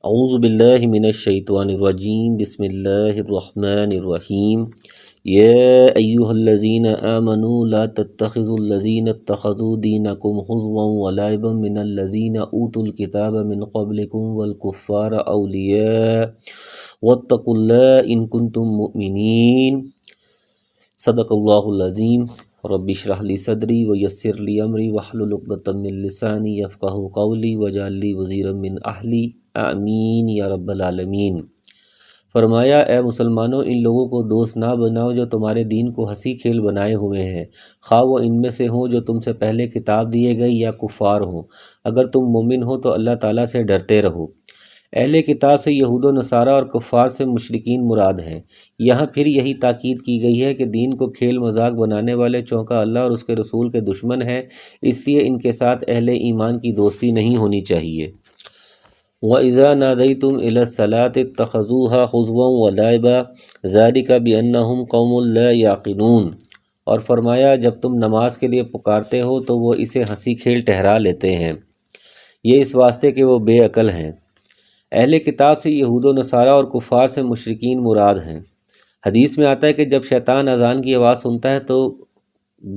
اعوذ باللہ من الشیطان الرجیم بسم اللہ الرحمن الرحیم یا ایہا الذین آمنوا لا تتخذوا الذین اتخذوا دینکم حزوا ولعبا من الذین اوتوا الکتاب من قبلکم والکفار اولیاء واتقوا اللہ ان کنتم مؤمنین۔ صدق اللہ العظیم۔ رب اشرح لی صدری ویسر لی امری واحلل عقدۃ من لسانی یفقہوا قولی واجعل لی وزیرا من اہلی آمین یا رب العالمین۔ فرمایا اے مسلمانوں، ان لوگوں کو دوست نہ بناؤ جو تمہارے دین کو ہنسی کھیل بنائے ہوئے ہیں، خواہ وہ ان میں سے ہوں جو تم سے پہلے کتاب دیے گئے یا کفار ہوں۔ اگر تم مومن ہو تو اللہ تعالیٰ سے ڈرتے رہو۔ اہل کتاب سے یہود و نصارہ اور کفار سے مشرکین مراد ہیں۔ یہاں پھر یہی تاکید کی گئی ہے کہ دین کو کھیل مذاق بنانے والے چونکہ اللہ اور اس کے رسول کے دشمن ہیں، اس لیے ان کے ساتھ اہل ایمان کی دوستی نہیں ہونی چاہیے۔ وَإِذَا نَادَيْتُمْ إِلَى الصَّلَاةِ اتَّخَذُوهَا خُضْوًا وَلَعِبًا ذَلِكَ بِأَنَّهُمْ قَوْمٌ لَا يَعْقِلُونَ۔ اور فرمایا جب تم نماز کے لیے پکارتے ہو تو وہ اسے ہنسی کھیل ٹھہرا لیتے ہیں، یہ اس واسطے کہ وہ بے عقل ہیں۔ اہل کتاب سے یہود و نصارہ اور کفار سے مشرکین مراد ہیں۔ حدیث میں آتا ہے کہ جب شیطان اذان کی آواز سنتا ہے تو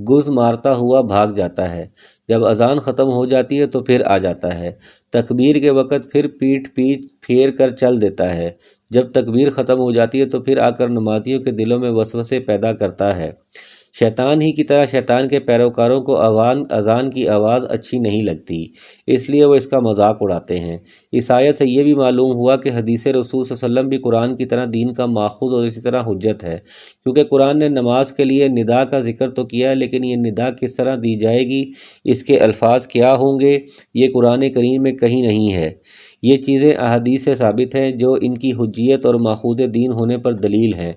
گز مارتا ہوا بھاگ جاتا ہے، جب اذان ختم ہو جاتی ہے تو پھر آ جاتا ہے، تکبیر کے وقت پھر پیٹھ پھیر کر چل دیتا ہے، جب تکبیر ختم ہو جاتی ہے تو پھر آ کر نمازیوں کے دلوں میں وسوسے پیدا کرتا ہے۔ شیطان ہی کی طرح شیطان کے پیروکاروں کو اذان کی آواز اچھی نہیں لگتی، اس لیے وہ اس کا مذاق اڑاتے ہیں۔ اس آیت سے یہ بھی معلوم ہوا کہ حدیث رسول صلی اللہ علیہ وسلم بھی قرآن کی طرح دین کا ماخوذ اور اسی طرح حجت ہے، کیونکہ قرآن نے نماز کے لیے ندا کا ذکر تو کیا ہے، لیکن یہ ندا کس طرح دی جائے گی، اس کے الفاظ کیا ہوں گے، یہ قرآن کریم میں کہیں نہیں ہے۔ یہ چیزیں احادیث سے ثابت ہیں جو ان کی حجیت اور ماخوذ دین ہونے پر دلیل ہیں۔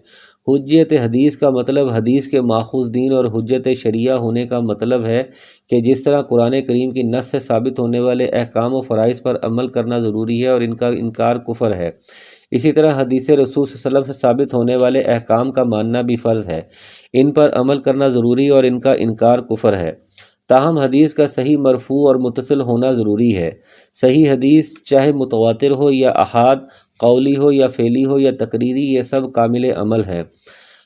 حجت حدیث کا مطلب حدیث کے ماخوذ دین اور حجت شریعہ ہونے کا مطلب ہے کہ جس طرح قرآن کریم کی نص سے ثابت ہونے والے احکام و فرائض پر عمل کرنا ضروری ہے اور ان کا انکار کفر ہے، اسی طرح حدیث رسول صلی اللہ علیہ وسلم سے ثابت ہونے والے احکام کا ماننا بھی فرض ہے، ان پر عمل کرنا ضروری اور ان کا انکار کفر ہے۔ تاہم حدیث کا صحیح مرفوع اور متصل ہونا ضروری ہے۔ صحیح حدیث چاہے متواتر ہو یا احاد، قولی ہو یا فعلی ہو یا تقریری، یہ سب کامل عمل ہے۔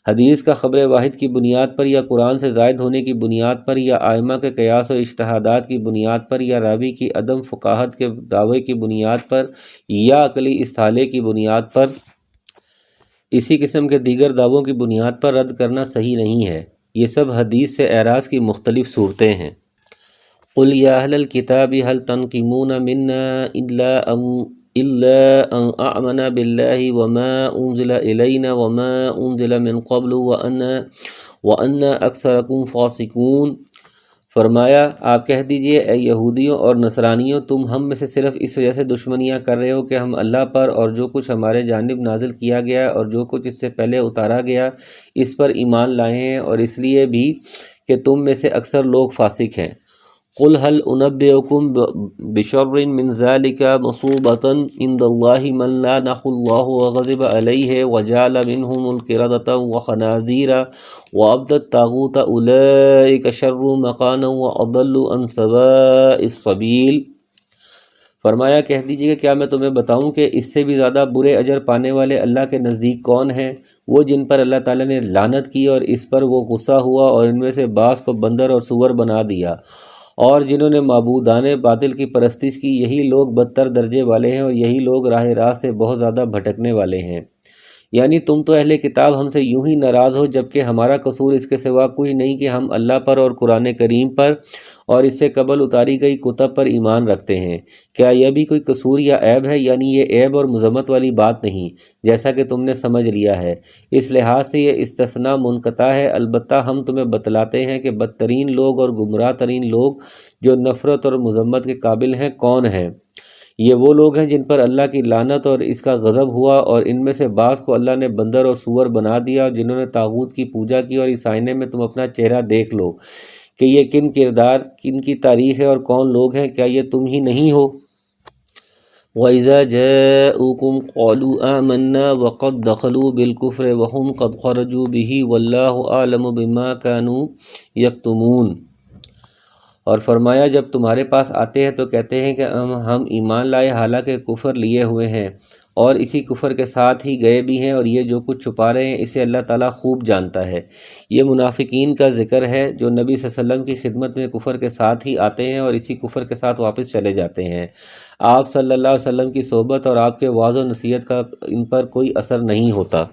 حدیث کا خبر واحد کی بنیاد پر یا قرآن سے زائد ہونے کی بنیاد پر یا ائمہ کے قیاس و اجتہادات کی بنیاد پر یا راوی کی عدم فقاہت کے دعوے کی بنیاد پر یا عقلی استحالے کی بنیاد پر اسی قسم کے دیگر دعووں کی بنیاد پر رد کرنا صحیح نہیں ہے۔ یہ سب حدیث سے اعراض کی مختلف صورتیں ہیں۔ قُلْ يَا أَهْلَ الْكِتَابِ هَلْ تَنْقِمُونَ مِنَّا إِلَّا أَنْ آمَنَ بِاللَّهِ وَمَا أُنْزِلَ إِلَيْنَا وَمَا أُنْزِلَ مِنْ قَبْلُ وَأَنَّ أَكْثَرَكُمْ فَاسِقُونَ۔ فرمایا آپ کہہ دیجئے اے یہودیوں اور نصرانیوں، تم ہم میں سے صرف اس وجہ سے دشمنیاں کر رہے ہو کہ ہم اللہ پر اور جو کچھ ہمارے جانب نازل کیا گیا اور جو کچھ اس سے پہلے اتارا گیا اس پر ایمان لائے ہیں، اور اس لیے بھی کہ تم میں سے اکثر لوگ فاسق ہیں۔ قُلْ هَلْ أُنَبِّئُكُمْ بِشَرٍّ مِّن ذَلِكَ مَثُوبَةً عِندَ اللَّهِ مَن لَّعَنَهُ اللَّهُ وَغَضِبَ عَلَيْهِ وَجَعَلَ مِنْهُمُ الْقِرَدَةَ وَالْخَنَازِيرَ وَعَبَدَ الطَّاغُوتَ أُولَٰئِكَ شَرٌّ مَّكَانًا وَأَضَلُّ عَن سَوَاءِ السَّبِيلِ۔ فرمایا کہہ دیجیے کہ کیا میں تمہیں بتاؤں کہ اس سے بھی زیادہ برے اجر پانے والے اللہ کے نزدیک کون ہیں؟ وہ جن پر اللہ تعالیٰ نے لعنت کی اور اس پر وہ غصہ ہوا اور ان میں سے بعض کو بندر اور سور بنا دیا، اور جنہوں نے معبودان باطل کی پرستش کی، یہی لوگ بدتر درجے والے ہیں اور یہی لوگ راہ راست سے بہت زیادہ بھٹکنے والے ہیں۔ یعنی تم تو اہل کتاب ہم سے یوں ہی ناراض ہو جبکہ ہمارا قصور اس کے سوا کوئی نہیں کہ ہم اللہ پر اور قرآن کریم پر اور اس سے قبل اتاری گئی کتب پر ایمان رکھتے ہیں۔ کیا یہ بھی کوئی قصور یا عیب ہے؟ یعنی یہ عیب اور مذمت والی بات نہیں، جیسا کہ تم نے سمجھ لیا ہے۔ اس لحاظ سے یہ استثناء منقطع ہے، البتہ ہم تمہیں بتلاتے ہیں کہ بدترین لوگ اور گمراہ ترین لوگ جو نفرت اور مذمت کے قابل ہیں کون ہیں۔ یہ وہ لوگ ہیں جن پر اللہ کی لعنت اور اس کا غضب ہوا، اور ان میں سے بعض کو اللہ نے بندر اور سور بنا دیا، اور جنہوں نے طاغوت کی پوجا کی، اور اس آئینے میں تم اپنا چہرہ دیکھ لو کہ یہ کن کردار، کن کی تاریخ ہے اور کون لوگ ہیں، کیا یہ تم ہی نہیں ہو؟ وَإِذَا جَاءُوكُمْ قَالُوا آمَنَّا وَقَدْ دَخَلُوا بِالْكُفْرِ وَهُمْ قَدْ خَرَجُوا بِهِ وَاللَّهُ أَعْلَمُ بِمَا كَانُوا يَكْتُمُونَ۔ اور فرمایا جب تمہارے پاس آتے ہیں تو کہتے ہیں کہ ہم ایمان لائے حالانکہ کفر لیے ہوئے ہیں اور اسی کفر کے ساتھ ہی گئے بھی ہیں، اور یہ جو کچھ چھپا رہے ہیں اسے اللہ تعالیٰ خوب جانتا ہے۔ یہ منافقین کا ذکر ہے جو نبی صلی اللہ علیہ وسلم کی خدمت میں کفر کے ساتھ ہی آتے ہیں اور اسی کفر کے ساتھ واپس چلے جاتے ہیں۔ آپ صلی اللہ علیہ وسلم کی صحبت اور آپ کے وعظ و نصیحت کا ان پر کوئی اثر نہیں ہوتا،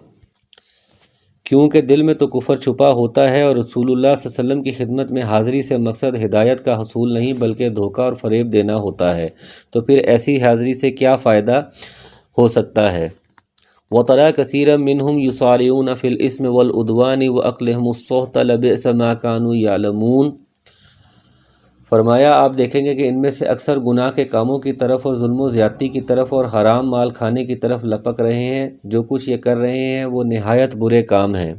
کیونکہ دل میں تو کفر چھپا ہوتا ہے، اور رسول اللہ صلی اللہ علیہ وسلم کی خدمت میں حاضری سے مقصد ہدایت کا حصول نہیں بلکہ دھوکہ اور فریب دینا ہوتا ہے، تو پھر ایسی حاضری سے کیا فائدہ ہو سکتا ہے؟ وَتَرَى كَثِيرًا مِّنْهُمْ يُسَارِعُونَ فِي الْإِثْمِ وَالْعُدْوَانِ وَأَكْلِهِمُ السُّحْتَ لَبِئْسَ مَا كَانُوا يَعْلَمُونَ۔ فرمایا آپ دیکھیں گے کہ ان میں سے اکثر گناہ کے کاموں کی طرف اور ظلم و زیادتی کی طرف اور حرام مال کھانے کی طرف لپک رہے ہیں۔ جو کچھ یہ کر رہے ہیں وہ نہایت برے کام ہیں۔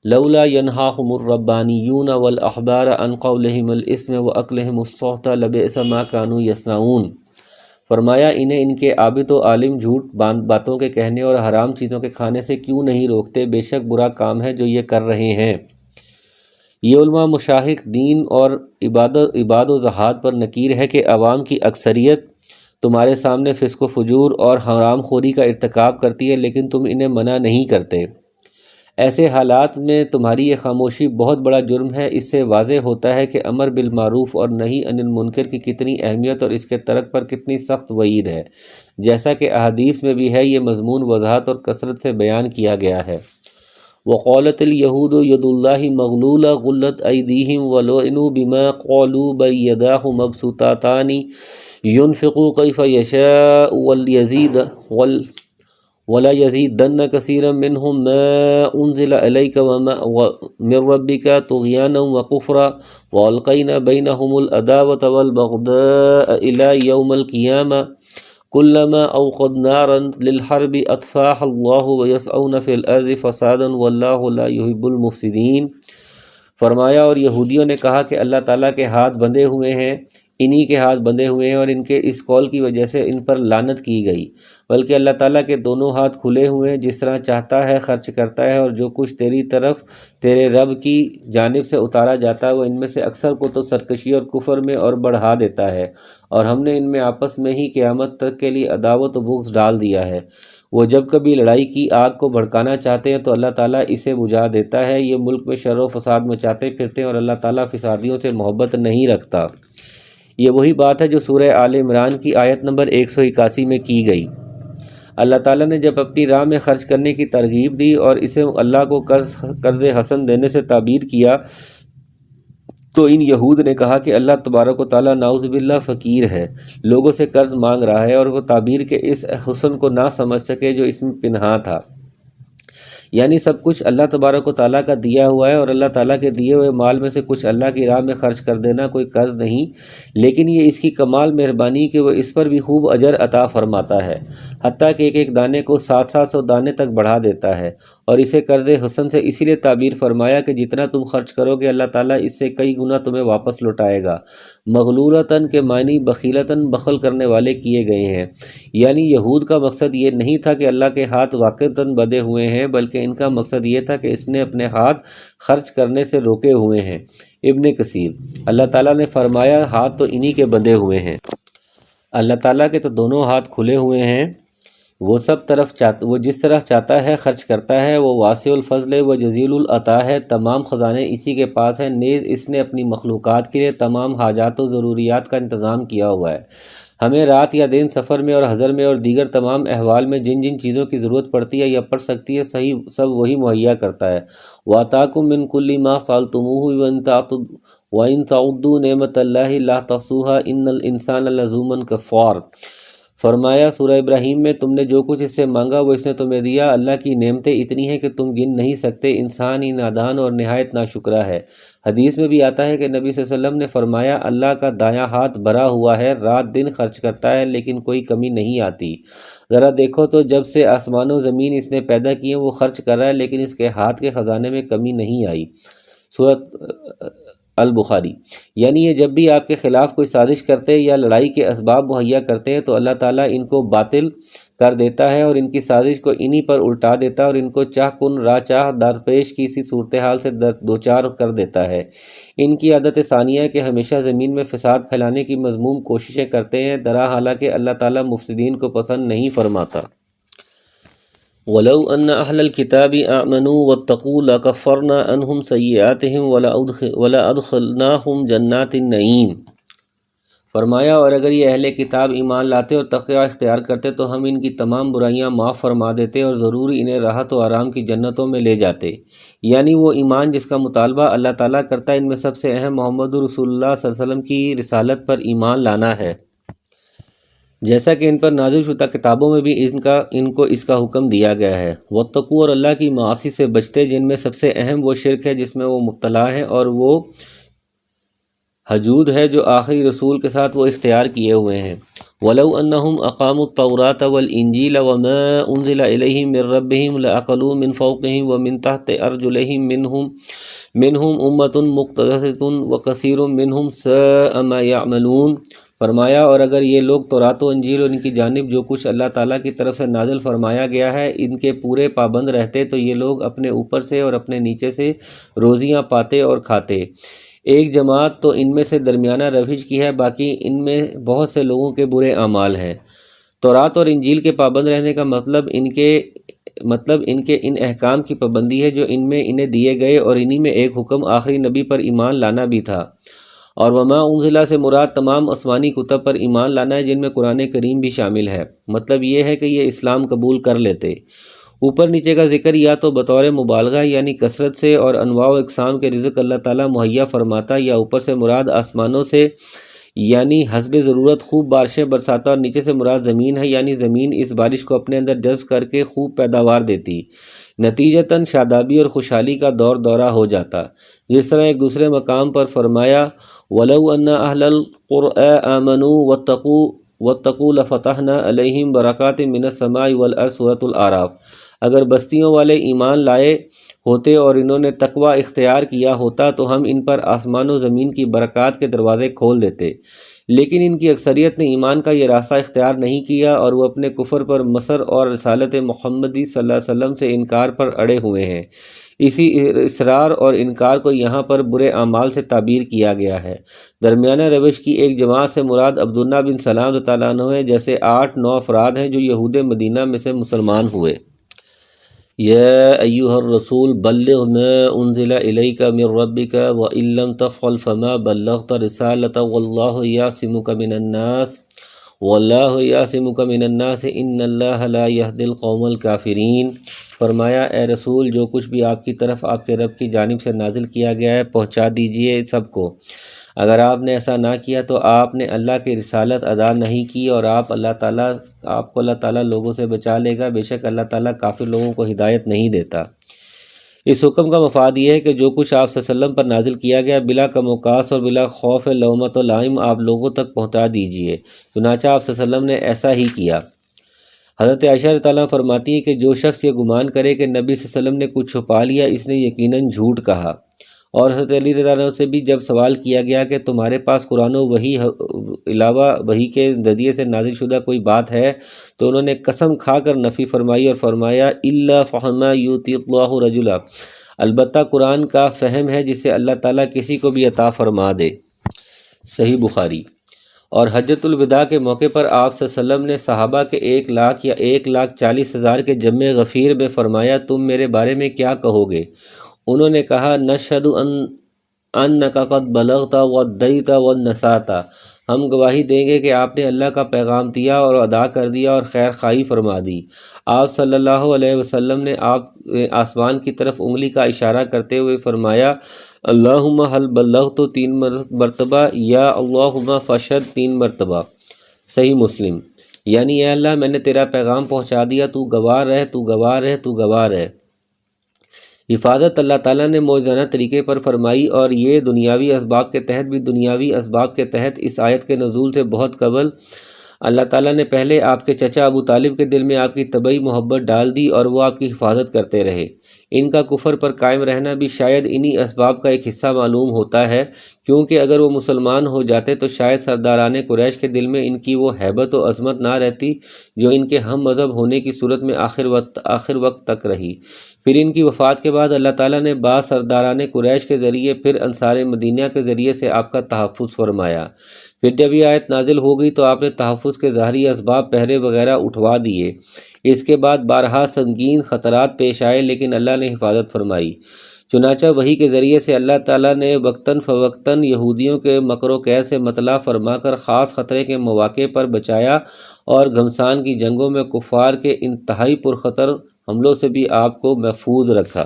لولا ينهاهم الربانيون والأحبار عن قولهم الإثم وأكلهم السحت لبئس ما كانوا يصنعون۔ فرمایا انہیں ان کے عابد و عالم جھوٹ باتوں کے کہنے اور حرام چیزوں کے کھانے سے کیوں نہیں روکتے، بے شک برا کام ہے جو یہ کر رہے ہیں۔ یہ علماء مشاہق دین اور عباد و زہاد پر نکیر ہے کہ عوام کی اکثریت تمہارے سامنے فسق و فجور اور حرام خوری کا ارتکاب کرتی ہے، لیکن تم انہیں منع نہیں کرتے۔ ایسے حالات میں تمہاری یہ خاموشی بہت بڑا جرم ہے۔ اس سے واضح ہوتا ہے کہ امر بالمعروف اور نہی عن المنکر کی کتنی اہمیت اور اس کے ترک پر کتنی سخت وعید ہے، جیسا کہ احادیث میں بھی ہے۔ یہ مضمون وضاحت اور کثرت سے بیان کیا گیا ہے۔ وقالت اليہود ید اللہ مغلولہ غلت ایدیہم ولعنوا بما قالوا بل یداہ مبسوطتان ينفق کیف یشاء ولا یزیدن کثیرا منہم ما انزل الیک من ربک طغیانا وکفرا والقینا بینہم العداوۃ والبغضاء الی یوم القیامہ کلما اوقد نارا للحرب اطفاها اللہ ویسعون فی الارض فسادا واللہ لا یحب المفسدین۔ فرمایا اور یہودیوں نے کہا کہ اللہ تعالیٰ کے ہاتھ بندھے ہوئے ہیں، انہی کے ہاتھ بندھے ہوئے ہیں، اور ان کے اس قول کی وجہ سے ان پر لعنت کی گئی، بلکہ اللہ تعالیٰ کے دونوں ہاتھ کھلے ہوئے ہیں، جس طرح چاہتا ہے خرچ کرتا ہے، اور جو کچھ تیری طرف تیرے رب کی جانب سے اتارا جاتا ہے وہ ان میں سے اکثر کو تو سرکشی اور کفر میں اور بڑھا دیتا ہے، اور ہم نے ان میں آپس میں ہی قیامت تک کے لیے عداوت و بغض ڈال دیا ہے۔ وہ جب کبھی لڑائی کی آگ کو بھڑکانا چاہتے ہیں تو اللہ تعالیٰ اسے بجھا دیتا ہے۔ یہ ملک میں شر و فساد مچاتے پھرتے ہیں اور اللہ تعالیٰ فسادیوں سے محبت نہیں رکھتا۔ یہ وہی بات ہے جو سورہ آل عمران کی آیت نمبر 181 میں کی گئی۔ اللہ تعالیٰ نے جب اپنی راہ میں خرچ کرنے کی ترغیب دی اور اسے اللہ کو قرض حسن دینے سے تعبیر کیا تو ان یہود نے کہا کہ اللہ تبارک و تعالیٰ نعوذ باللہ فقیر ہے، لوگوں سے قرض مانگ رہا ہے، اور وہ تعبیر کے اس حسن کو نہ سمجھ سکے جو اس میں پنہاں تھا۔ یعنی سب کچھ اللہ تبارک و تعالیٰ کا دیا ہوا ہے، اور اللہ تعالیٰ کے دیے ہوئے مال میں سے کچھ اللہ کی راہ میں خرچ کر دینا کوئی قرض نہیں، لیکن یہ اس کی کمال مہربانی کہ وہ اس پر بھی خوب اجر عطا فرماتا ہے، حتیٰ کہ ایک ایک دانے کو 700 دانے تک بڑھا دیتا ہے۔ اور اسے قرض حسن سے اسی لیے تعبیر فرمایا کہ جتنا تم خرچ کرو گے اللہ تعالیٰ اس سے کئی گنا تمہیں واپس لوٹائے گا۔ مغلولتاً کے معنی بخیلتاً بخل کرنے والے کیے گئے ہیں، یعنی یہود کا مقصد یہ نہیں تھا کہ اللہ کے ہاتھ واقعتاً بندھے ہوئے ہیں، بلکہ ان کا مقصد یہ تھا کہ اس نے اپنے ہاتھ خرچ کرنے سے روکے ہوئے ہیں۔ ابن کثیر۔ اللہ تعالیٰ نے فرمایا ہاتھ تو انہی کے بندھے ہوئے ہیں، اللہ تعالیٰ کے تو دونوں ہاتھ کھلے ہوئے ہیں، وہ جس طرح چاہتا ہے خرچ کرتا ہے، وہ واسع الفضل و جزیل العطا ہے، تمام خزانے اسی کے پاس ہیں، نیز اس نے اپنی مخلوقات کے لیے تمام حاجات و ضروریات کا انتظام کیا ہوا ہے۔ ہمیں رات یا دن، سفر میں اور حضر میں اور دیگر تمام احوال میں جن جن چیزوں کی ضرورت پڑتی ہے یا پڑ سکتی ہے سب وہی مہیا کرتا ہے۔ وَآتَاكُم مِّن كُلِّ مَا سَأَلْتُمُوهُ وَإِن تَعُدُّوا نِعْمَتَ اللَّهِ لَا تُحْصُوهَا إِنَّ الْإِنسَانَ لَظَلُومٌ كَفَّارٌ۔ فرمایا سورہ ابراہیم میں تم نے جو کچھ اس سے مانگا وہ اس نے تمہیں دیا، اللہ کی نعمتیں اتنی ہیں کہ تم گن نہیں سکتے، انسان ہی نادان اور نہایت ناشکرا ہے۔ حدیث میں بھی آتا ہے کہ نبی صلی اللہ علیہ وسلم نے فرمایا اللہ کا دایاں ہاتھ بھرا ہوا ہے، رات دن خرچ کرتا ہے لیکن کوئی کمی نہیں آتی۔ ذرا دیکھو تو جب سے آسمان و زمین اس نے پیدا کیے وہ خرچ کر رہا ہے لیکن اس کے ہاتھ کے خزانے میں کمی نہیں آئی۔ سورۃ البخاری۔ یعنی یہ جب بھی آپ کے خلاف کوئی سازش کرتے یا لڑائی کے اسباب مہیا کرتے ہیں تو اللہ تعالیٰ ان کو باطل کر دیتا ہے اور ان کی سازش کو انہی پر الٹا دیتا ہے اور ان کو چاہ کن راہ درپیش کی اسی صورتحال سے دوچار کر دیتا ہے۔ ان کی عادت ثانیہ ہے کہ ہمیشہ زمین میں فساد پھیلانے کی مذموم کوششیں کرتے ہیں، درا حالانکہ اللہ تعالیٰ مفسدین کو پسند نہیں فرماتا۔ وَلَوْ أَنَّ أَهْلَ الْكِتَابِ آمَنُوا وَاتَّقُوا لَكَفَّرْنَا عَنْهُمْ سَيِّئَاتِهِمْ وَلَأَدْخَلْنَاهُمْ جَنَّاتِ النَّعِيمِ۔ فرمایا اور اگر یہ اہل کتاب ایمان لاتے اور تقوی اختیار کرتے تو ہم ان کی تمام برائیاں معاف فرما دیتے اور ضرور انہیں راحت و آرام کی جنتوں میں لے جاتے۔ یعنی وہ ایمان جس کا مطالبہ اللہ تعالیٰ کرتا ہے، ان میں سب سے اہم محمد رسول اللہ صلی اللہ علیہ وسلم کی رسالت پر ایمان لانا ہے، جیسا کہ ان پر نازل شدہ کتابوں میں بھی ان کو اس کا حکم دیا گیا ہے۔ واتقوا اور اللہ کی معاصی سے بچتے، جن میں سب سے اہم وہ شرک ہے جس میں وہ مبتلا ہیں، اور وہ حجود ہے جو آخری رسول کے ساتھ وہ اختیار کیے ہوئے ہیں۔ وَلَوْ أَنَّهُمْ أَقَامُوا التَّوْرَاةَ وَالْإِنْجِيلَ وَمَا أُنزِلَ إِلَيْهِمْ مِنْ رَبِّهِمْ لَأَكَلُوا مِنْ فَوْقِهِمْ وَمِنْ تَحْتِ أَرْجُلِهِمْ مِنْهُمْ أُمَّةٌ مُقْتَصِدَةٌ وَكَثِيرٌ مِنْهُمْ سَاءَ مَا يَعْمَلُونَ۔ فرمایا اور اگر یہ لوگ تورات و انجیل اور ان کی جانب جو کچھ اللہ تعالیٰ کی طرف سے نازل فرمایا گیا ہے ان کے پورے پابند رہتے تو یہ لوگ اپنے اوپر سے اور اپنے نیچے سے روزیاں پاتے اور کھاتے۔ ایک جماعت تو ان میں سے درمیانہ روش کی ہے، باقی ان میں بہت سے لوگوں کے برے اعمال ہیں۔ تورات اور انجیل کے پابند رہنے کا مطلب ان کے ان احکام کی پابندی ہے جو ان میں انہیں دیے گئے، اور انہی میں ایک حکم آخری نبی پر ایمان لانا بھی تھا۔ اور وما انزلہ سے مراد تمام آسمانی کتب پر ایمان لانا ہے جن میں قرآن کریم بھی شامل ہے۔ مطلب یہ ہے کہ یہ اسلام قبول کر لیتے۔ اوپر نیچے کا ذکر یا تو بطور مبالغہ یعنی کثرت سے اور انواع و اقسام کے رزق اللہ تعالیٰ مہیا فرماتا، یا اوپر سے مراد آسمانوں سے یعنی حسب ضرورت خوب بارشیں برساتا، اور نیچے سے مراد زمین ہے یعنی زمین اس بارش کو اپنے اندر جذب کر کے خوب پیداوار دیتی، نتیجتاً شادابی اور خوشحالی کا دورہ ہو جاتا۔ جس طرح ایک دوسرے مقام پر فرمایا وَلَوْ أَنَّ أَهْلَ الْقُرْآنِ آمَنُوا وَاتَّقُوا لَفَتَحْنَا عَلَيْهِمْ بَرَكَاتٍ مِّنَ السَّمَاءِ وَالْأَرْضِ سورۃ الأعراف۔ اگر بستیوں والے ایمان لائے ہوتے اور انہوں نے تقوی اختیار کیا ہوتا تو ہم ان پر آسمان و زمین کی برکات کے دروازے کھول دیتے، لیکن ان کی اکثریت نے ایمان کا یہ راستہ اختیار نہیں کیا اور وہ اپنے کفر پر مصر اور رسالت محمدی صلی اللہ علیہ وسلم سے انکار پر اڑے ہوئے ہیں۔ اسی اصرار اور انکار کو یہاں پر برے اعمال سے تعبیر کیا گیا ہے۔ درمیانہ روش کی ایک جماعت سے مراد عبداللہ بن سلام رضی اللہ عنہ ہیں، جیسے 8-9 افراد ہیں جو یہود مدینہ میں سے مسلمان ہوئے۔ یا ایھا الرسول بلغ ما انزل الیک من ربک وان لم تفعل فما بلغت رسالته واللہ یعصمک من الناس ان اللہ لا یہدی القوم الکافرین۔ فرمایا اے رسول جو کچھ بھی آپ کی طرف آپ کے رب کی جانب سے نازل کیا گیا ہے پہنچا دیجئے سب کو، اگر آپ نے ایسا نہ کیا تو آپ نے اللہ کی رسالت ادا نہیں کی اور آپ کو اللہ تعالیٰ لوگوں سے بچا لے گا، بے شک اللہ تعالیٰ کافر لوگوں کو ہدایت نہیں دیتا۔ اس حکم کا مفاد یہ ہے کہ جو کچھ آپ صلی اللہ علیہ وسلم پر نازل کیا گیا بلا کم وقاص اور بلا خوف لومۃ لائم آپ لوگوں تک پہنچا دیجئے، چنانچہ آپ صلی اللہ علیہ وسلم نے ایسا ہی کیا۔ حضرت عائشہ رضی اللہ عنہا فرماتی ہے کہ جو شخص یہ گمان کرے کہ نبی صلی اللہ علیہ وسلم نے کچھ چھپا لیا اس نے یقیناً جھوٹ کہا۔ اور حضرت علی رضی اللہ عنہ سے بھی جب سوال کیا گیا کہ تمہارے پاس قرآن و وحی علاوہ وحی کے ذریعے سے نازل شدہ کوئی بات ہے تو انہوں نے قسم کھا کر نفی فرمائی اور فرمایا الا فہم یؤتی اللہ رجلا، البتہ قرآن کا فہم ہے جسے اللہ تعالیٰ کسی کو بھی عطا فرما دے۔ صحیح بخاری۔ اور حجۃ الوداع کے موقع پر آپ صلی اللہ علیہ وسلم نے صحابہ کے 1 لاکھ یا 1,40,000 کے جمع غفیر میں فرمایا تم میرے بارے میں کیا کہو گے؟ انہوں نے کہا نشہد انک قد بلغت وادیت ونصحت، ہم گواہی دیں گے کہ آپ نے اللہ کا پیغام دیا اور ادا کر دیا اور خیر خواہی فرما دی۔ آپ صلی اللہ علیہ وسلم نے آسمان کی طرف انگلی کا اشارہ کرتے ہوئے فرمایا اللہم حل بلغت 3 مرتبہ یا اللہم فشہد 3 مرتبہ۔ صحیح مسلم۔ یعنی اے اللہ میں نے تیرا پیغام پہنچا دیا، تو گواہ رہ، تو گواہ رہ، تو گواہ رہ۔ حفاظت اللہ تعالیٰ نے موجزانہ طریقے پر فرمائی، اور یہ دنیاوی اسباب کے تحت بھی۔ دنیاوی اسباب کے تحت اس آیت کے نزول سے بہت قبل اللہ تعالیٰ نے پہلے آپ کے چچا ابو طالب کے دل میں آپ کی طبعی محبت ڈال دی اور وہ آپ کی حفاظت کرتے رہے۔ ان کا کفر پر قائم رہنا بھی شاید انہی اسباب کا ایک حصہ معلوم ہوتا ہے، کیونکہ اگر وہ مسلمان ہو جاتے تو شاید سرداران قریش کے دل میں ان کی وہ ہیبت و عظمت نہ رہتی جو ان کے ہم مذہب ہونے کی صورت میں آخر وقت تک رہی۔ پھر ان کی وفات کے بعد اللہ تعالیٰ نے بعض سرداران قریش کے ذریعے پھر انصار مدینہ کے ذریعے سے آپ کا تحفظ فرمایا۔ پھر جب یہ آیت نازل ہو گئی تو آپ نے تحفظ کے ظاہری اسباب پہرے وغیرہ اٹھوا دیے۔ اس کے بعد بارہا سنگین خطرات پیش آئے لیکن اللہ نے حفاظت فرمائی۔ چنانچہ وحی کے ذریعے سے اللہ تعالیٰ نے وقتاً فوقتاً یہودیوں کے مکر و کید سے مطلع فرما کر خاص خطرے کے مواقع پر بچایا اور گھمسان کی جنگوں میں کفار کے انتہائی پرخطر حملوں سے بھی آپ کو محفوظ رکھا۔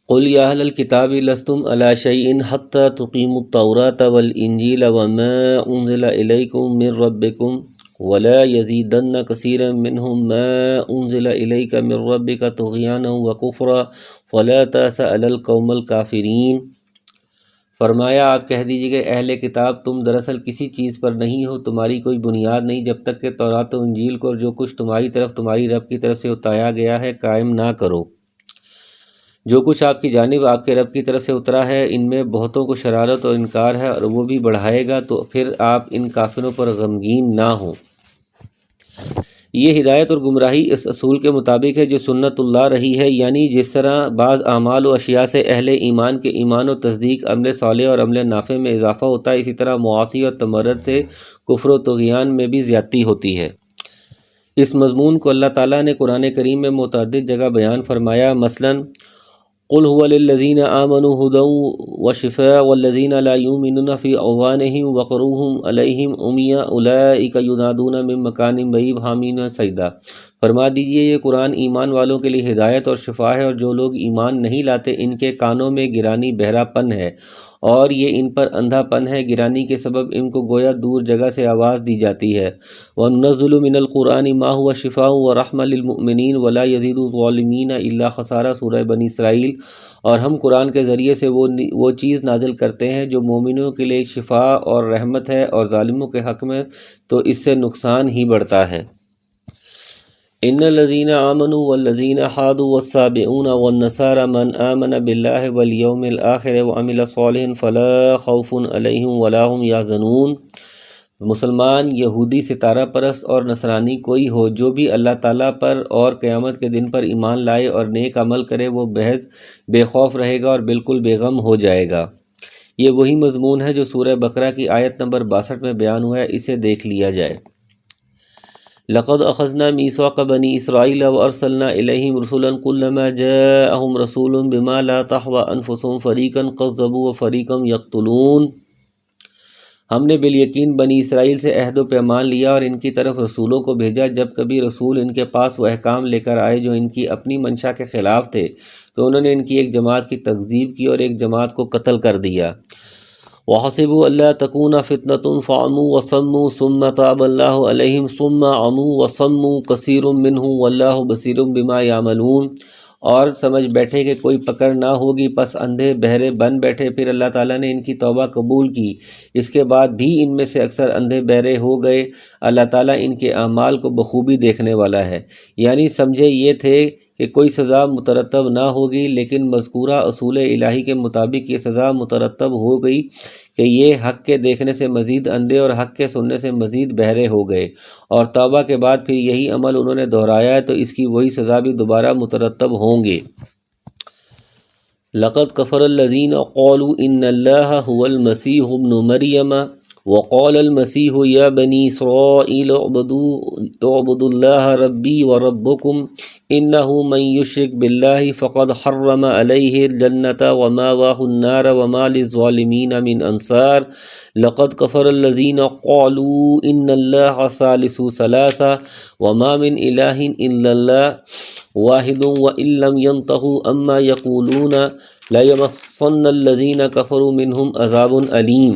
قل یا اہل الکتاب لستم علی شیء حتی تقیموا التوراۃ والانجیل وما انزل الیکم من ربکم ولا یزیدن کثیرا منہم ما انزل الیک من ربک طغیانا وکفرا فلا تأس علی القوم الکافرین۔ فرمایا آپ کہہ دیجیے کہ اہل کتاب تم دراصل کسی چیز پر نہیں ہو، تمہاری کوئی بنیاد نہیں جب تک کہ تورات و انجیل کو اور جو کچھ تمہاری طرف تمہاری رب کی طرف سے اتایا گیا ہے قائم نہ کرو۔ جو کچھ آپ کی جانب آپ کے رب کی طرف سے اترا ہے ان میں بہتوں کو شرارت اور انکار ہے اور وہ بھی بڑھائے گا، تو پھر آپ ان کافروں پر غمگین نہ ہوں۔ یہ ہدایت اور گمراہی اس اصول کے مطابق ہے جو سنت اللہ رہی ہے، یعنی جس طرح بعض اعمال و اشیاء سے اہل ایمان کے ایمان و تصدیق، عمل صالح اور عمل نافع میں اضافہ ہوتا ہے، اسی طرح معاصی اور تمرد سے کفر و طغیان میں بھی زیادتی ہوتی ہے۔ اس مضمون کو اللہ تعالیٰ نے قرآن کریم میں متعدد جگہ بیان فرمایا، مثلاً قل هو للذین آمنوا ہدی وشفاء والذین لا یؤمنون فی اذانہم وقرهم علیہم عمی اولئک ینادون من مکان بعید حامین سجدہ۔ فرما دیجئے یہ قرآن ایمان والوں کے لیے ہدایت اور شفا ہے، اور جو لوگ ایمان نہیں لاتے ان کے کانوں میں گرانی بہرا پن ہے، اور یہ ان پر اندھا پن ہے، گرانی کے سبب ان کو گویا دور جگہ سے آواز دی جاتی ہے۔ وَنُنَزِّلُ مِنَ الْقُرْآنِ مَا هُوَ شِفَاءٌ وَرَحْمَةٌ لِّلْمُؤْمِنِينَ وَلَا يَزِيدُ الظَّالِمِينَ إِلَّا خَسَارًا۔ سورہ بنی اسرائیل۔ اور ہم قرآن کے ذریعے سے وہ چیز نازل کرتے ہیں جو مومنوں کے لیے شفا اور رحمت ہے، اور ظالموں کے حق میں تو اس سے نقصان ہی بڑھتا ہے۔ ان الذین آمنوا والذین حادوا والسابئون والنصارى من آمن باللہ والیوم الآخر وعمل صالحا فلا خوف علیہم ولا هم یحزنون۔ مسلمان، یہودی، ستارہ پرست اور نصرانی کوئی ہو، جو بھی اللہ تعالیٰ پر اور قیامت کے دن پر ایمان لائے اور نیک عمل کرے، وہ محض بے خوف رہے گا اور بالکل بے غم ہو جائے گا۔ یہ وہی مضمون ہے جو سورہ بقرہ کی آیت نمبر 62 میں بیان ہوا ہے، اسے دیکھ لیا جائے۔ لقد اخذنا میثاق بنی اسرائیل وارسلنا الیہم رسلا کلما جاءہم رسول بما لا تہوی انفسہم فریقا کذبوا وفریقا یقتلون۔ ہم نے بالیقین بنی اسرائیل سے عہد و پیمان لیا اور ان کی طرف رسولوں کو بھیجا، جب کبھی رسول ان کے پاس وہ احکام لے کر آئے جو ان کی اپنی منشا کے خلاف تھے تو انہوں نے ان کی ایک جماعت کی تکذیب کی اور ایک جماعت کو قتل کر دیا۔ وَحَسِبُوا أَلَّا تَكُونَ فِتْنَةٌ فَعَمُوا وَصَمُّوا ثُمَّ تَابَ اللَّهُ عَلَيْهِمْ ثُمَّ عَمُوا وَصَمُّوا كَثِيرٌ مِّنْهُمْ وَاللَّهُ بَصِيرٌ بِمَا يَعْمَلُونَ۔ اور سمجھ بیٹھے کہ کوئی پکڑ نہ ہوگی، پس اندھے بہرے بن بیٹھے، پھر اللہ تعالیٰ نے ان کی توبہ قبول کی، اس کے بعد بھی ان میں سے اکثر اندھے بہرے ہو گئے۔ اللہ تعالیٰ ان کے اعمال کو بخوبی دیکھنے والا ہے۔ یعنی سمجھے یہ تھے کہ کوئی سزا مترتب نہ ہوگی، لیکن مذکورہ اصول الہی کے مطابق یہ سزا مترتب ہو گئی کہ یہ حق کے دیکھنے سے مزید اندھے اور حق کے سننے سے مزید بہرے ہو گئے، اور توبہ کے بعد پھر یہی عمل انہوں نے دہرایا ہے تو اس کی وہی سزا بھی دوبارہ مترتب ہوں گے۔ لقد کفر الذین قالوا ان اللہ هو المسیح ابن مریم وقال المسیح یا بنی اسرائیل اعبدوا اللہ ربی وربکم انہ من یشرک باللہ فقد حرم علیہ الجنۃ ومأواہ النار وما للظالمین من انصار۔ لقد کفر الذین قالوا ان اللہ ثالث ثلاثہ وما من الہ الا اللہ واحد وان لم ينتہوا عما یقولون لیمسن الذین کفروا منہم عذاب علیم۔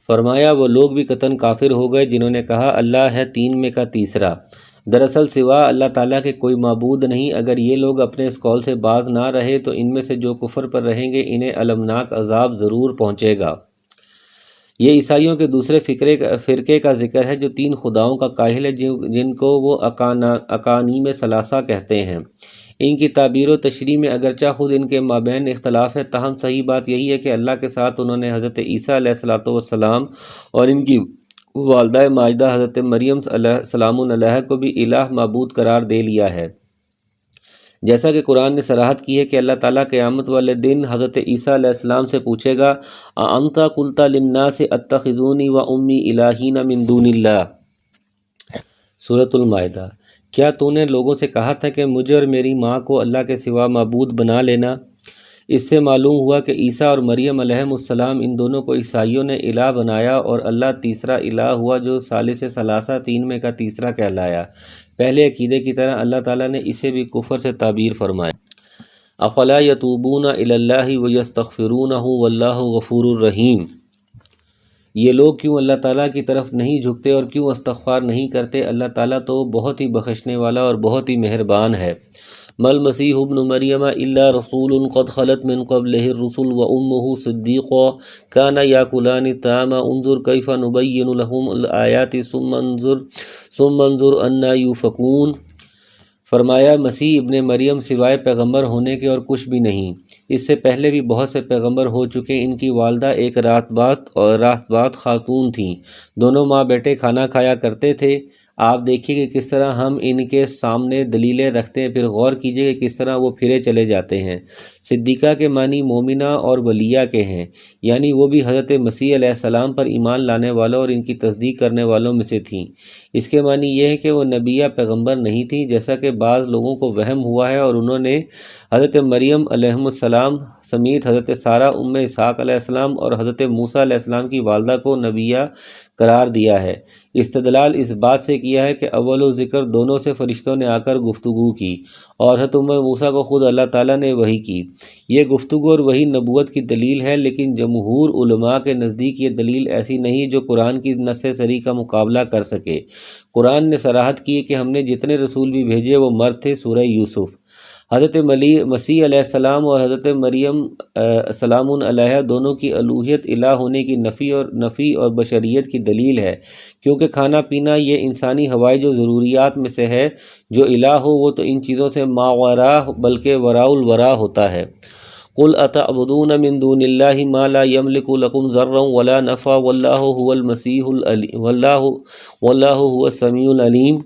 فرمایا وہ لوگ بھی قطعاً کافر ہو گئے جنہوں نے کہا اللہ ہے تین میں کا تیسرا، دراصل سوا اللہ تعالیٰ کے کوئی معبود نہیں۔ اگر یہ لوگ اپنے اس قول سے باز نہ رہے تو ان میں سے جو کفر پر رہیں گے انہیں المناک عذاب ضرور پہنچے گا۔ یہ عیسائیوں کے دوسرے فرقے کا ذکر ہے جو 3 خداؤں کا قائل ہے، جن کو وہ اقانیم ثلاثہ کہتے ہیں۔ ان کی تعبیر و تشریح میں اگرچہ خود ان کے مابین اختلاف ہے، تاہم صحیح بات یہی ہے کہ اللہ کے ساتھ انہوں نے حضرت عیسیٰ علیہ السلام اور ان کی والدہ ماجدہ حضرت مریم سلام علیہ کو بھی الہ معبود قرار دے لیا ہے، جیسا کہ قرآن نے صراحت کی ہے کہ اللہ تعالیٰ قیامت والے دن حضرت عیسیٰ علیہ السلام سے پوچھے گا اَأَنْتَ قُلْتَ لِلنَّاسِ اتَّخِذُونِی وَأُمِّی إِلَٰہِینَ مِن دُونِ اللّٰہ۔ سورۃ المائدہ۔ کیا تو نے لوگوں سے کہا تھا کہ مجھے اور میری ماں کو اللہ کے سوا معبود بنا لینا؟ اس سے معلوم ہوا کہ عیسیٰ اور مریم علیہم السلام ان دونوں کو عیسائیوں نے الہ بنایا، اور اللہ تیسرا الہ ہوا جو ثالث ثلاثہ 3 میں کا تیسرا کہلایا۔ پہلے عقیدے کی طرح اللہ تعالیٰ نے اسے بھی کفر سے تعبیر فرمایا۔ افلا یتوبون الی اللہ ویستغفرونہ واللہ غفور الرحیم۔ یہ لوگ کیوں اللہ تعالیٰ کی طرف نہیں جھکتے اور کیوں استغفار نہیں کرتے؟ اللہ تعالیٰ تو بہت ہی بخشنے والا اور بہت ہی مہربان ہے۔ مل مسیح ابن مریم الا رسول قد خلت من قبلہ الرسل وامہ صدیقہ کانا یاکلان الطعام انظر کیف نبین لہم الآیات ثم انظر انا یؤفکون۔ فرمایا مسیح ابن مریم سوائے پیغمبر ہونے کے اور کچھ بھی نہیں۔ اس سے پہلے بھی بہت سے پیغمبر ہو چکے۔ ان کی والدہ ایک راست باز خاتون تھیں، دونوں ماں بیٹے کھانا کھایا کرتے تھے۔ آپ دیکھیے کہ کس طرح ہم ان کے سامنے دلیلیں رکھتے ہیں، پھر غور کیجیے کہ کس طرح وہ پھرے چلے جاتے ہیں۔ صدیقہ کے معنی مومنہ اور ولیہ کے ہیں، یعنی وہ بھی حضرت مسیح علیہ السلام پر ایمان لانے والوں اور ان کی تصدیق کرنے والوں میں سے تھیں۔ اس کے معنی یہ ہے کہ وہ نبیہ پیغمبر نہیں تھیں، جیسا کہ بعض لوگوں کو وہم ہوا ہے، اور انہوں نے حضرت مریم علیہ السلام سمیت حضرت سارہ ام اسحاق علیہ السلام اور حضرت موسیٰ علیہ السلام کی والدہ کو نبیہ قرار دیا ہے۔ استدلال اس بات سے کیا ہے کہ اول و ذکر دونوں سے فرشتوں نے آ کر گفتگو کی، اور حضرت ام موسیٰ کو خود اللہ تعالیٰ نے وحی کی۔ یہ گفتگو اور وحی نبوت کی دلیل ہے، لیکن جمہور علماء کے نزدیک یہ دلیل ایسی نہیں جو قرآن کی نص صریح کا مقابلہ کر سکے۔ قرآن نے صراحت کی کہ ہم نے جتنے رسول بھی بھیجے وہ مرد تھے، سورہ یوسف۔ حضرت مسیح علیہ السلام اور حضرت مریم سلام علیہ دونوں کی الوہیت الہ ہونے کی نفی اور بشریت کی دلیل ہے، کیونکہ کھانا پینا یہ انسانی حوائج و ضروریات میں سے ہے۔ جو الہ ہو وہ تو ان چیزوں سے ماوراء بلکہ وراء الورا ہوتا ہے۔ قل اتعبدون من دون اللہ ما لا یملک لکم ضرا ولا نفعا واللہ هو السمیع العلیم۔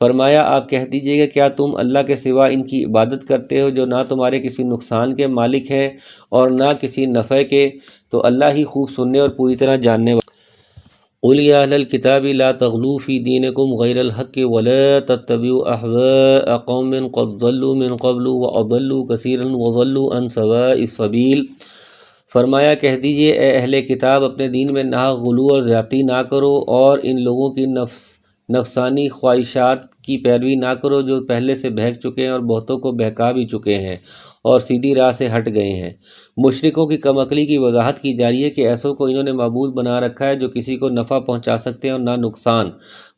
فرمایا آپ کہہ دیجئے کہ کیا تم اللہ کے سوا ان کی عبادت کرتے ہو جو نہ تمہارے کسی نقصان کے مالک ہیں اور نہ کسی نفع کے؟ تو اللہ ہی خوب سننے اور پوری طرح جاننے والا۔ قل یا اہل الکتاب لا تغلوا فی دینکم غیر الحق ولا تتبعوا اہواء قوم قد ضلوا من قبل واضلوا کثیرا وضلوا عن سواء السبیل۔ فرمایا کہہ دیجئے اے اہل کتاب اپنے دین میں ناحق غلو اور زیادتی نہ کرو، اور ان لوگوں کی نفسانی خواہشات کی پیروی نہ کرو جو پہلے سے بہک چکے ہیں اور بہتوں کو بہکا بھی چکے ہیں اور سیدھی راہ سے ہٹ گئے ہیں۔ مشرکوں کی کم عقلی کی وضاحت کی جا رہی ہے کہ ایسوں کو انہوں نے معبود بنا رکھا ہے جو کسی کو نفع پہنچا سکتے ہیں اور نہ نقصان،